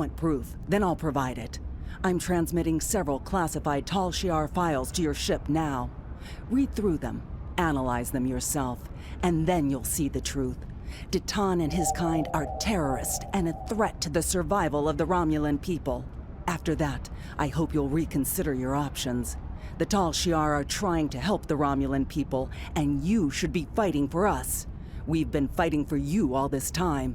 want proof, then I'll provide it. I'm transmitting several classified Tal Shiar files to your ship now. Read through them, analyze them yourself, and then you'll see the truth. Ditan and his kind are terrorists and a threat to the survival of the Romulan people. After that, I hope you'll reconsider your options. The Tal Shiar are trying to help the Romulan people, and you should be fighting for us. We've been fighting for you all this time.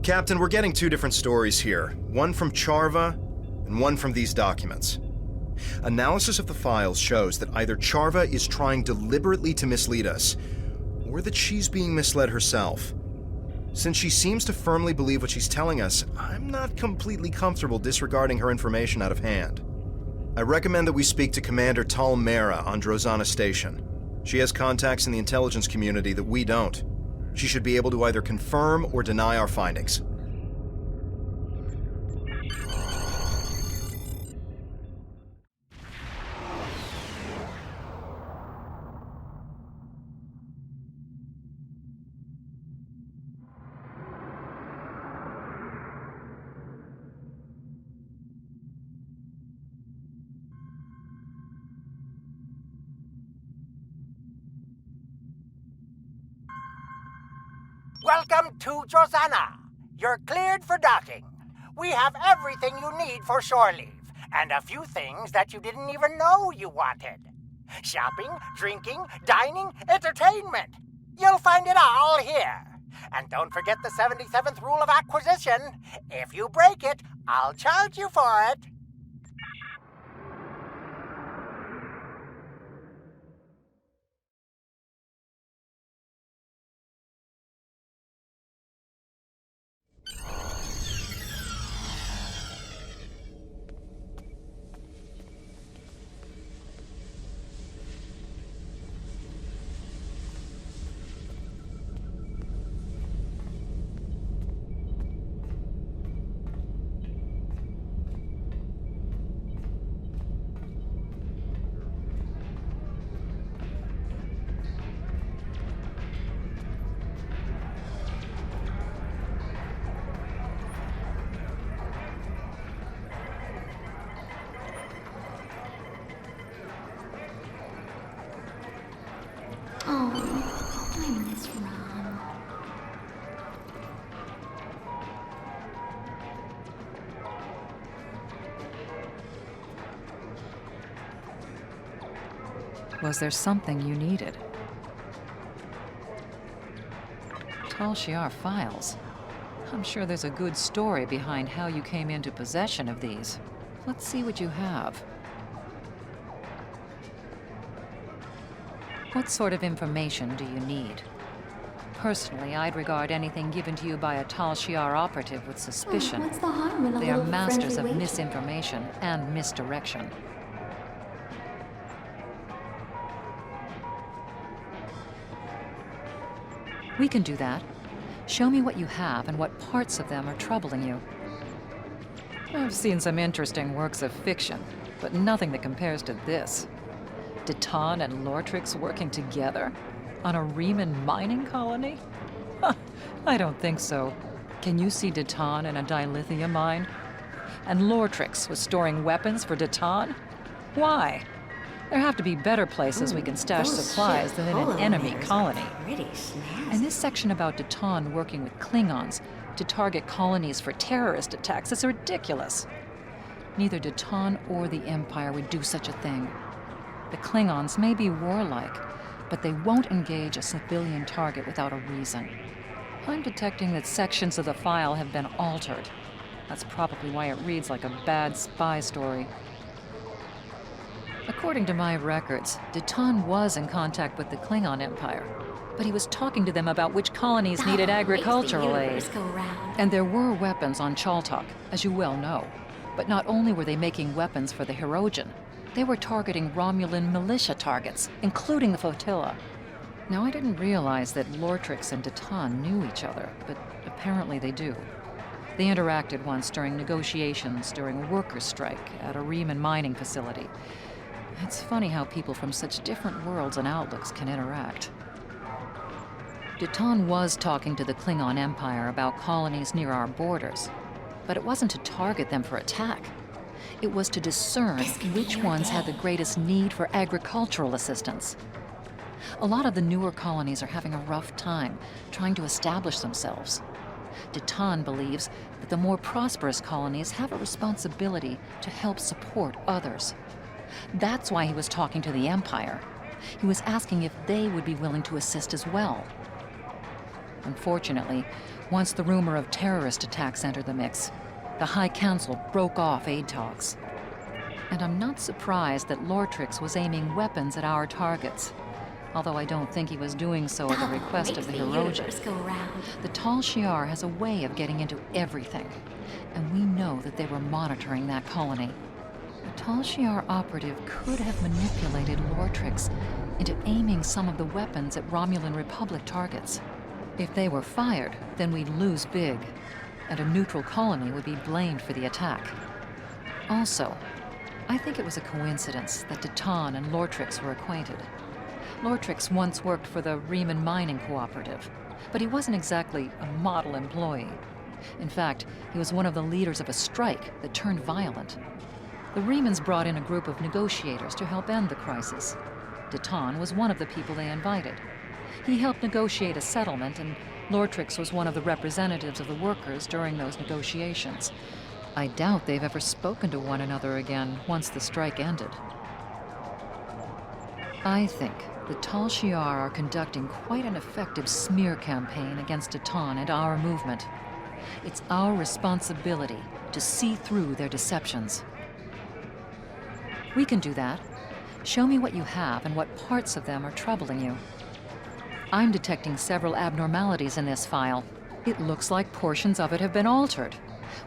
Captain, we're getting two different stories here. One from Charva, and one from these documents. Analysis of the files shows that either Charva is trying deliberately to mislead us, or that she's being misled herself. Since she seems to firmly believe what she's telling us, I'm not completely comfortable disregarding her information out of hand. I recommend that we speak to Commander Tal Shiar on Drozana Station. She has contacts in the intelligence community that we don't. She should be able to either confirm or deny our findings. Welcome to Drozana. You're cleared for docking. We have everything you need for shore leave, and a few things that you didn't even know you wanted. Shopping, drinking, dining, entertainment. You'll find it all here. And don't forget the 77th rule of acquisition. If you break it, I'll charge you for it. Oh, I miss Ron. Was there something you needed? Tal Shiar files. I'm sure there's a good story behind how you came into possession of these. Let's see what you have. What sort of information do you need? Personally, I'd regard anything given to you by a Tal Shiar operative with suspicion. What's the harm in a They are little masters friendly of wager? misinformation and misdirection. We can do that. Show me what you have and what parts of them are troubling you. I've seen some interesting works of fiction, but nothing that compares to this. Ditan and Lortrix working together? On a Reman mining colony? Huh, I don't think so. Can you see Ditan in a dilithium mine? And Lortrix was storing weapons for Ditan? Why? There have to be better places we can stash those supplies ship than in an enemy holometers are colony. Pretty snazzy. And this section about Ditan working with Klingons to target colonies for terrorist attacks is ridiculous. Neither Ditan or the Empire would do such a thing. The Klingons may be warlike, but they won't engage a civilian target without a reason. I'm detecting that sections of the file have been altered. That's probably why it reads like a bad spy story. According to my records, Ditan was in contact with the Klingon Empire, but he was talking to them about which colonies needed agricultural aid. Go round. And there were weapons on Chaltok, as you well know. But not only were they making weapons for the Hirogen, they were targeting Romulan militia targets, including the flotilla. Now, I didn't realize that Lortrix and Ditan knew each other, but apparently they do. They interacted once during negotiations during a workers' strike at a Reman mining facility. It's funny how people from such different worlds and outlooks can interact. Ditan was talking to the Klingon Empire about colonies near our borders, but it wasn't to target them for attack. It was to discern This could be which your ones day. had the greatest need for agricultural assistance. A lot of the newer colonies are having a rough time trying to establish themselves. Ditan believes that the more prosperous colonies have a responsibility to help support others. That's why he was talking to the Empire. He was asking if they would be willing to assist as well. Unfortunately, once the rumor of terrorist attacks entered the mix, the High Council broke off aid talks. And I'm not surprised that Lortrix was aiming weapons at our targets, although I don't think he was doing so at the request of the Hirogen. Go round. The Tal Shiar has a way of getting into everything, and we know that they were monitoring that colony. A Tal Shiar operative could have manipulated Lortrix into aiming some of the weapons at Romulan Republic targets. If they were fired, then we'd lose big, and a neutral colony would be blamed for the attack. Also, I think it was a coincidence that Deton and Lortrix were acquainted. Lortrix once worked for the Riemann Mining Cooperative, but he wasn't exactly a model employee. In fact, he was one of the leaders of a strike that turned violent. The Riemanns brought in a group of negotiators to help end the crisis. Deton was one of the people they invited. He helped negotiate a settlement, and Lortrix was one of the representatives of the workers during those negotiations. I doubt they've ever spoken to one another again once the strike ended. I think the Tal Shiar are conducting quite an effective smear campaign against Deton and our movement. It's our responsibility to see through their deceptions. We can do that. Show me what you have and what parts of them are troubling you. I'm detecting several abnormalities in this file. It looks like portions of it have been altered.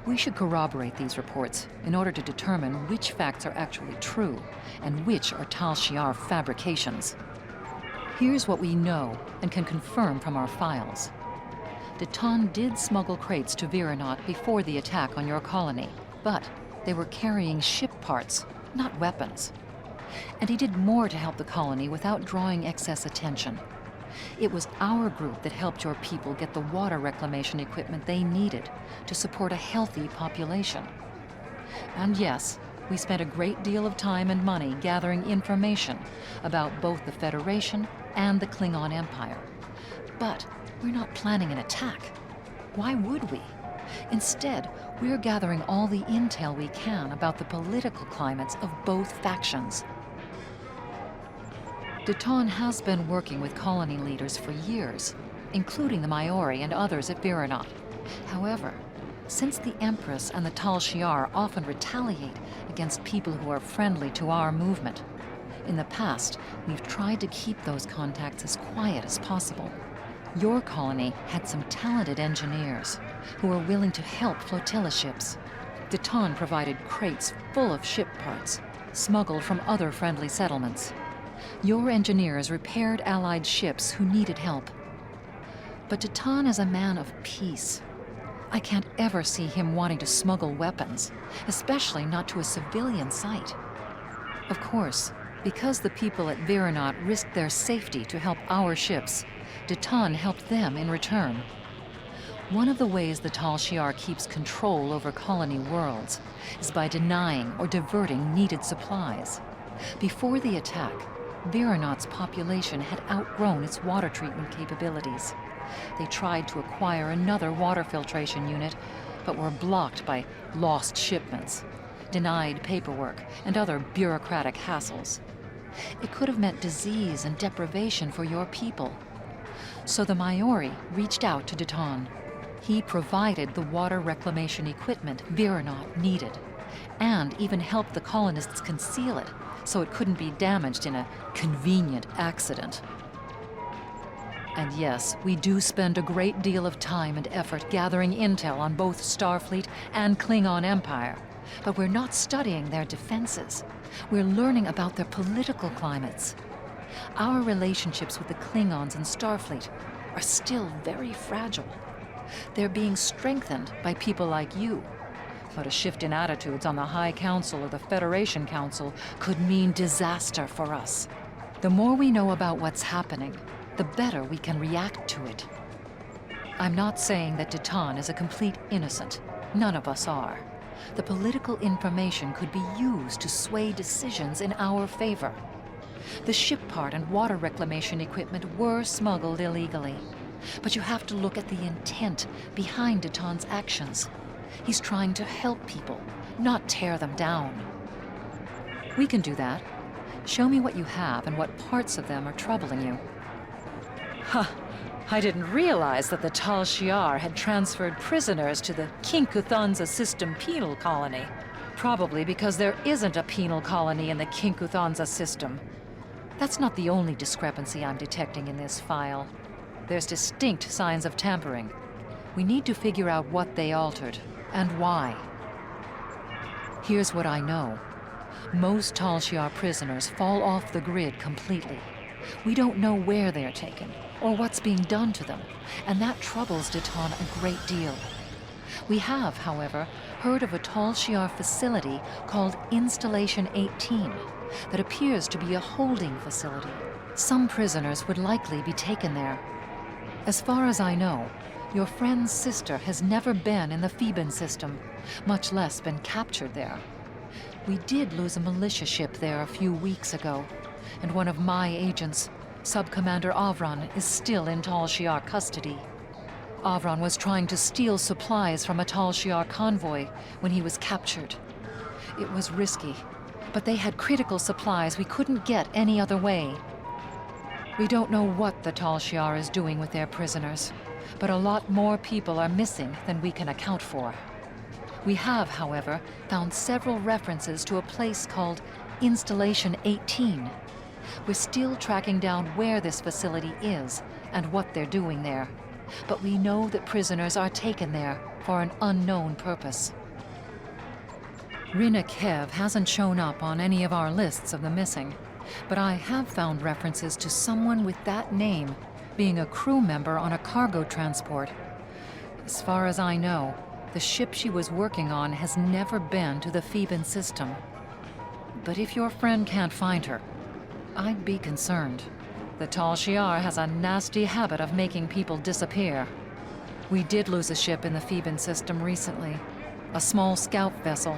We should corroborate these reports in order to determine which facts are actually true and which are Tal Shiar fabrications. Here's what we know and can confirm from our files. Deton did smuggle crates to Viranot before the attack on your colony, but they were carrying ship parts, not weapons. And he did more to help the colony without drawing excess attention. It was our group that helped your people get the water reclamation equipment they needed to support a healthy population. And yes, we spent a great deal of time and money gathering information about both the Federation and the Klingon Empire. But we're not planning an attack. Why would we? Instead, we're gathering all the intel we can about the political climates of both factions. Deton has been working with colony leaders for years, including the Maori and others at Viranot. However, since the Empress and the Tal Shiar often retaliate against people who are friendly to our movement, in the past, we've tried to keep those contacts as quiet as possible. Your colony had some talented engineers who were willing to help flotilla ships. Deton provided crates full of ship parts, smuggled from other friendly settlements. Your engineers repaired Allied ships who needed help. But Deton is a man of peace. I can't ever see him wanting to smuggle weapons, especially not to a civilian site. Of course, because the people at Viranot risked their safety to help our ships, Deton helped them in return. One of the ways the Tal Shiar keeps control over colony worlds is by denying or diverting needed supplies. Before the attack, Viranot's population had outgrown its water treatment capabilities. They tried to acquire another water filtration unit, but were blocked by lost shipments, denied paperwork, and other bureaucratic hassles. It could have meant disease and deprivation for your people. So the Maori reached out to Deton. He provided the water reclamation equipment Viranot needed, and even helped the colonists conceal it so it couldn't be damaged in a convenient accident. And yes, we do spend a great deal of time and effort gathering intel on both Starfleet and Klingon Empire, but we're not studying their defenses. We're learning about their political climates. Our relationships with the Klingons and Starfleet are still very fragile. They're being strengthened by people like you. But a shift in attitudes on the High Council or the Federation Council could mean disaster for us. The more we know about what's happening, the better we can react to it. I'm not saying that Deton is a complete innocent. None of us are. The political information could be used to sway decisions in our favor. The ship part and water reclamation equipment were smuggled illegally. But you have to look at the intent behind Deton's actions. He's trying to help people, not tear them down. We can do that. Show me what you have and what parts of them are troubling you. I didn't realize that the Tal Shiar had transferred prisoners to the Kinkuthanza system penal colony. Probably because there isn't a penal colony in the Kinkuthanza system. That's not the only discrepancy I'm detecting in this file. There's distinct signs of tampering. We need to figure out what they altered, and why. Here's what I know. Most Tal Shiar prisoners fall off the grid completely. We don't know where they're taken, or what's being done to them, and that troubles Ditan a great deal. We have, however, heard of a Tal Shiar facility called Installation 18 that appears to be a holding facility. Some prisoners would likely be taken there. As far as I know, your friend's sister has never been in the Theban system, much less been captured there. We did lose a militia ship there a few weeks ago, and one of my agents, Sub-Commander Avron, is still in Tal Shiar custody. Avron was trying to steal supplies from a Tal Shiar convoy when he was captured. It was risky, but they had critical supplies we couldn't get any other way. We don't know what the Tal Shiar is doing with their prisoners, but a lot more people are missing than we can account for. We have, however, found several references to a place called Installation 18. We're still tracking down where this facility is and what they're doing there, but we know that prisoners are taken there for an unknown purpose. Rina Kev hasn't shown up on any of our lists of the missing, but I have found references to someone with that name being a crew member on a cargo transport. As far as I know, the ship she was working on has never been to the Theban system. But if your friend can't find her, I'd be concerned. The Tal Shiar has a nasty habit of making people disappear. We did lose a ship in the Theban system recently, a small scout vessel.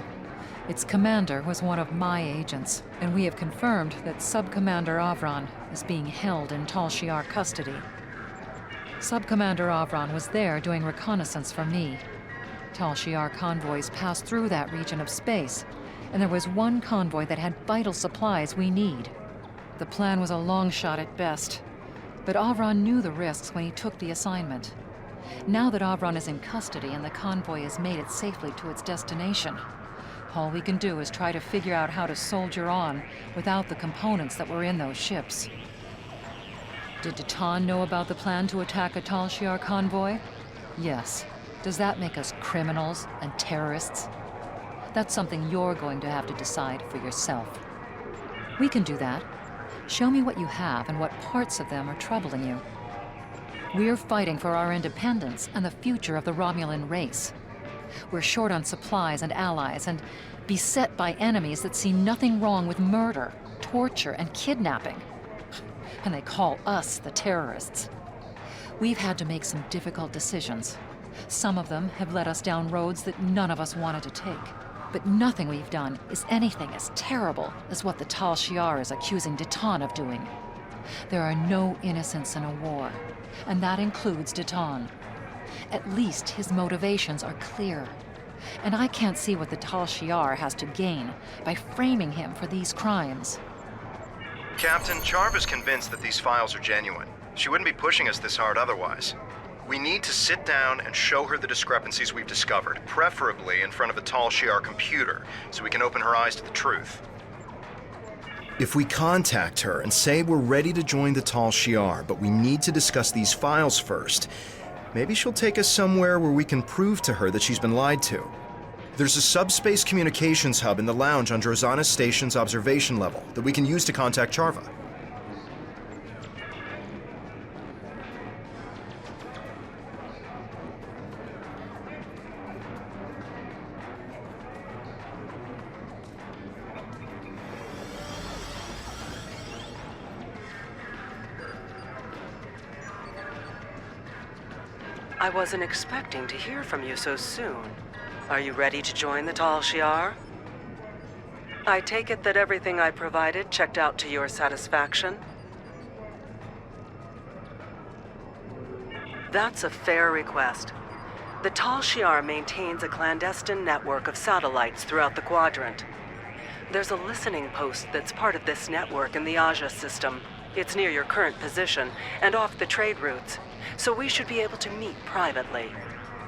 Its commander was one of my agents, and we have confirmed that Sub-Commander Avron is being held in Tal Shiar custody. Sub-Commander Avron was there doing reconnaissance for me. Tal Shiar convoys passed through that region of space, and there was one convoy that had vital supplies we need. The plan was a long shot at best, but Avron knew the risks when he took the assignment. Now that Avron is in custody and the convoy has made it safely to its destination, all we can do is try to figure out how to soldier on without the components that were in those ships. Did Ditan know about the plan to attack a Tal Shiar convoy? Yes. Does that make us criminals and terrorists? That's something you're going to have to decide for yourself. We can do that. Show me what you have and what parts of them are troubling you. We're fighting for our independence and the future of the Romulan race. We're short on supplies and allies and beset by enemies that see nothing wrong with murder, torture, and kidnapping. And they call us the terrorists. We've had to make some difficult decisions. Some of them have led us down roads that none of us wanted to take. But nothing we've done is anything as terrible as what the Tal Shiar is accusing Ditan of doing. There are no innocents in a war, and that includes Ditan. At least his motivations are clear. And I can't see what the Tal Shiar has to gain by framing him for these crimes. Captain, Charva's convinced that these files are genuine. She wouldn't be pushing us this hard otherwise. We need to sit down and show her the discrepancies we've discovered, preferably in front of a Tal Shiar computer, so we can open her eyes to the truth. If we contact her and say we're ready to join the Tal Shiar, but we need to discuss these files first, maybe she'll take us somewhere where we can prove to her that she's been lied to. There's a subspace communications hub in the lounge on Drozana Station's observation level that we can use to contact Charva. I wasn't expecting to hear from you so soon. Are you ready to join the Tal Shiar? I take it that everything I provided checked out to your satisfaction? That's a fair request. The Tal Shiar maintains a clandestine network of satellites throughout the quadrant. There's a listening post that's part of this network in the Aja system, It's near your current position and off the trade routes, so we should be able to meet privately.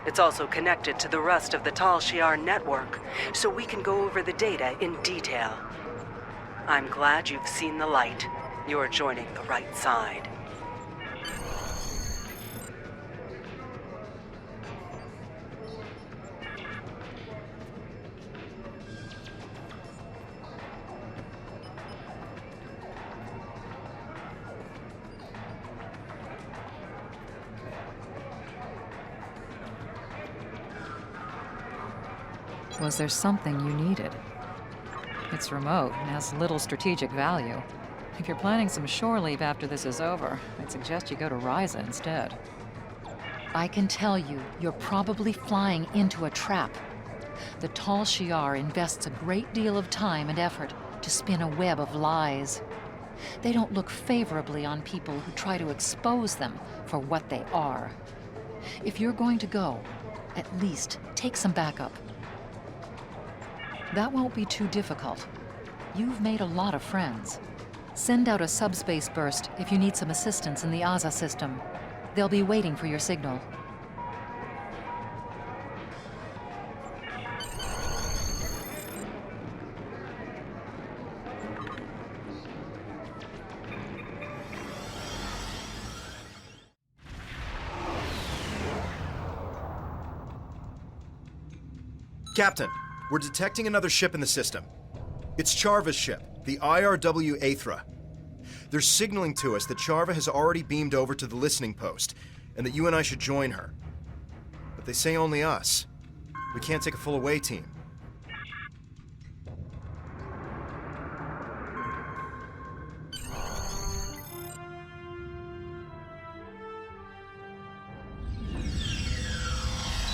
It's also connected to the rest of the Tal Shiar network, so we can go over the data in detail. I'm glad you've seen the light. You're joining the right side. Was there something you needed? It's remote and has little strategic value. If you're planning some shore leave after this is over, I'd suggest you go to Ryza instead. I can tell you, you're probably flying into a trap. The Tal Shiar invests a great deal of time and effort to spin a web of lies. They don't look favorably on people who try to expose them for what they are. If you're going to go, at least take some backup. That won't be too difficult. You've made a lot of friends. Send out a subspace burst if you need some assistance in the Aza system. They'll be waiting for your signal. Captain, we're detecting another ship in the system. It's Charva's ship, the IRW Aethra. They're signaling to us that Charva has already beamed over to the listening post, and that you and I should join her. But they say only us. We can't take a full away team.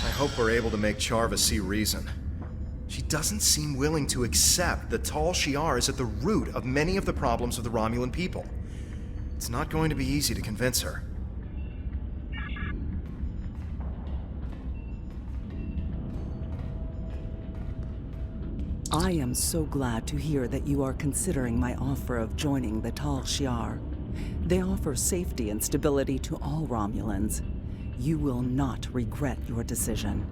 I hope we're able to make Charva see reason. She doesn't seem willing to accept that Tal Shiar is at the root of many of the problems of the Romulan people. It's not going to be easy to convince her. I am so glad to hear that you are considering my offer of joining the Tal Shiar. They offer safety and stability to all Romulans. You will not regret your decision.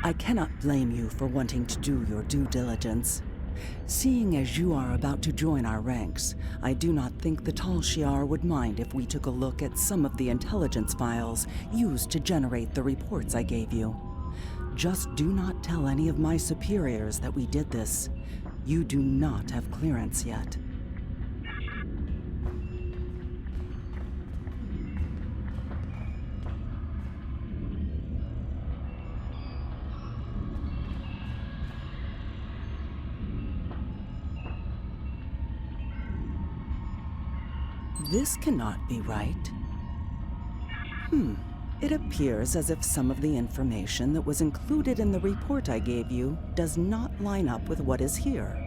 I cannot blame you for wanting to do your due diligence. Seeing as you are about to join our ranks, I do not think the Tal Shiar would mind if we took a look at some of the intelligence files used to generate the reports I gave you. Just do not tell any of my superiors that we did this. You do not have clearance yet. This cannot be right. It appears as if some of the information that was included in the report I gave you does not line up with what is here.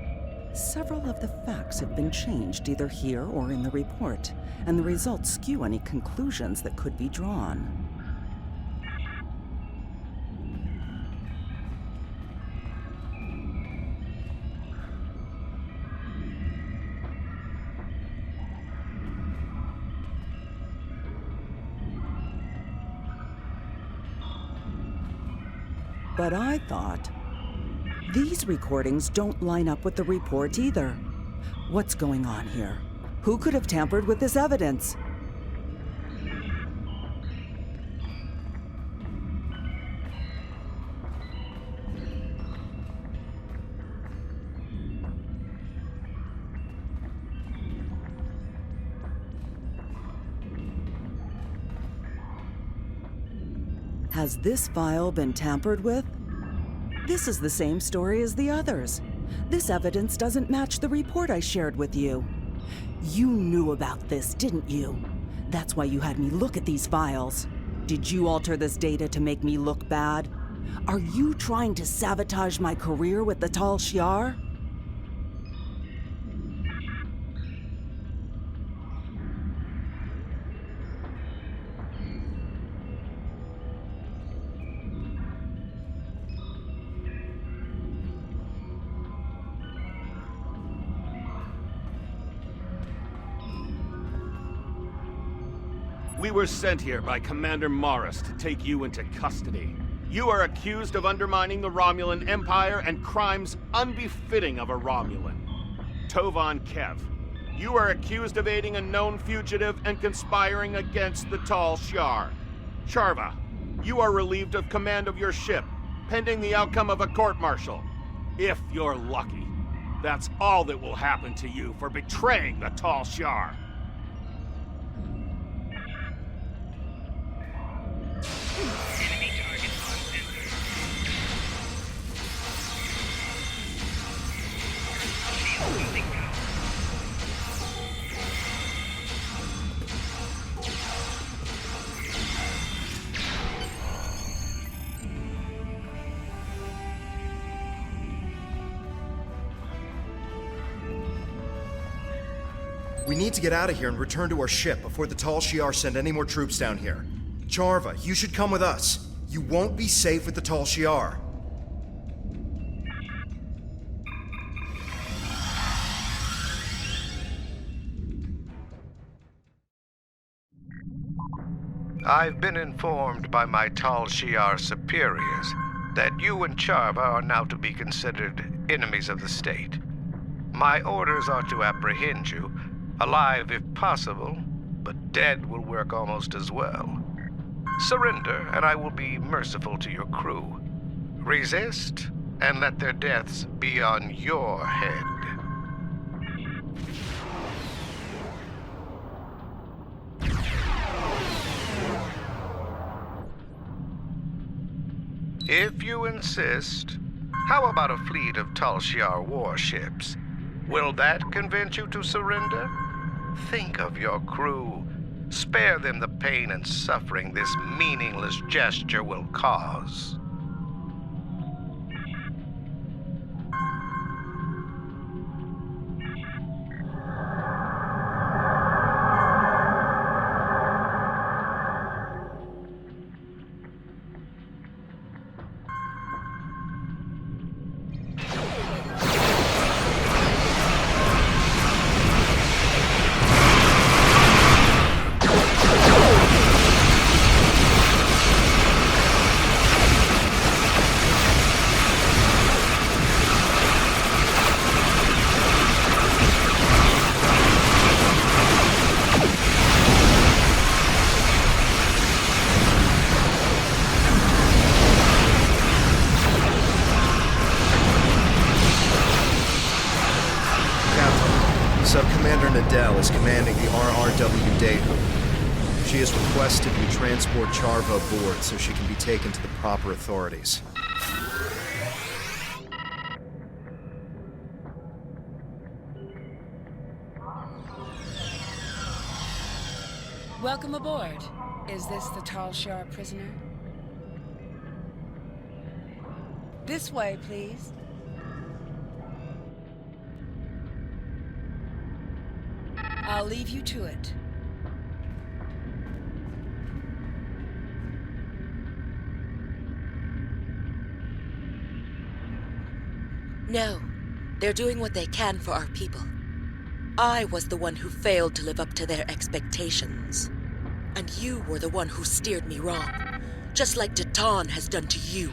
Several of the facts have been changed either here or in the report, and the results skew any conclusions that could be drawn. But I thought, these recordings don't line up with the report either. What's going on here? Who could have tampered with this evidence? Has this file been tampered with? This is the same story as the others. This evidence doesn't match the report I shared with you. You knew about this, didn't you? That's why you had me look at these files. Did you alter this data to make me look bad? Are you trying to sabotage my career with the Tal Shiar? We were sent here by Commander Morris to take you into custody. You are accused of undermining the Romulan Empire and crimes unbefitting of a Romulan. Tovan Kev, you are accused of aiding a known fugitive and conspiring against the Tal Shiar. Charva, you are relieved of command of your ship, pending the outcome of a court-martial. If you're lucky, that's all that will happen to you for betraying the Tal Shiar. We need to get out of here and return to our ship before the Tal Shiar send any more troops down here. Charva, you should come with us. You won't be safe with the Tal Shiar. I've been informed by my Tal Shiar superiors that you and Charva are now to be considered enemies of the state. My orders are to apprehend you, alive if possible, but dead will work almost as well. Surrender, and I will be merciful to your crew. Resist, and let their deaths be on your head. If you insist, how about a fleet of Tal Shiar warships? Will that convince you to surrender? Think of your crew. Spare them the pain and suffering this meaningless gesture will cause. Is commanding the RRW Daehu. She has requested we transport Charva aboard so she can be taken to the proper authorities. Welcome aboard. Is this the Tal Shiar prisoner? This way, please. I'll leave you to it. No. They're doing what they can for our people. I was the one who failed to live up to their expectations. And you were the one who steered me wrong, just like Datan has done to you.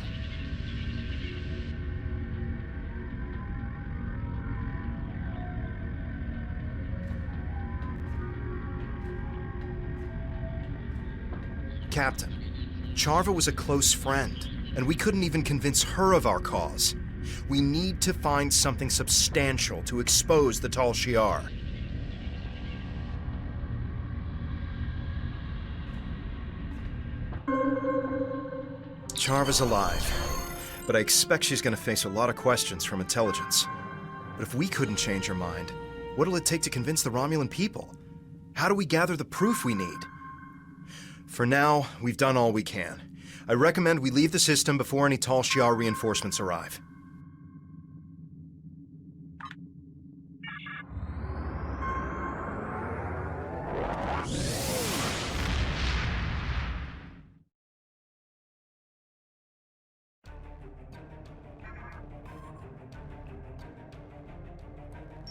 Captain, Charva was a close friend, and we couldn't even convince her of our cause. We need to find something substantial to expose the Tal Shiar. Charva's alive, but I expect she's going to face a lot of questions from intelligence. But if we couldn't change her mind, what'll it take to convince the Romulan people? How do we gather the proof we need? For now, we've done all we can. I recommend we leave the system before any Tal Shiar reinforcements arrive.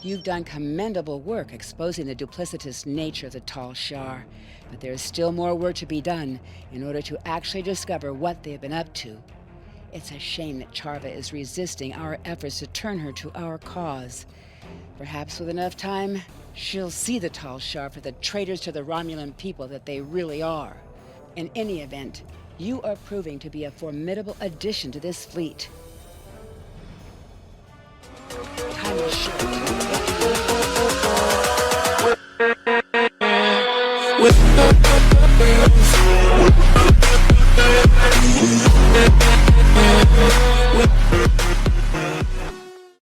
You've done commendable work exposing the duplicitous nature of the Tal Shiar, but there is still more work to be done in order to actually discover what they've been up to. It's a shame that Charva is resisting our efforts to turn her to our cause. Perhaps with enough time, she'll see the Tal Shiar for the traitors to the Romulan people that they really are. In any event, you are proving to be a formidable addition to this fleet.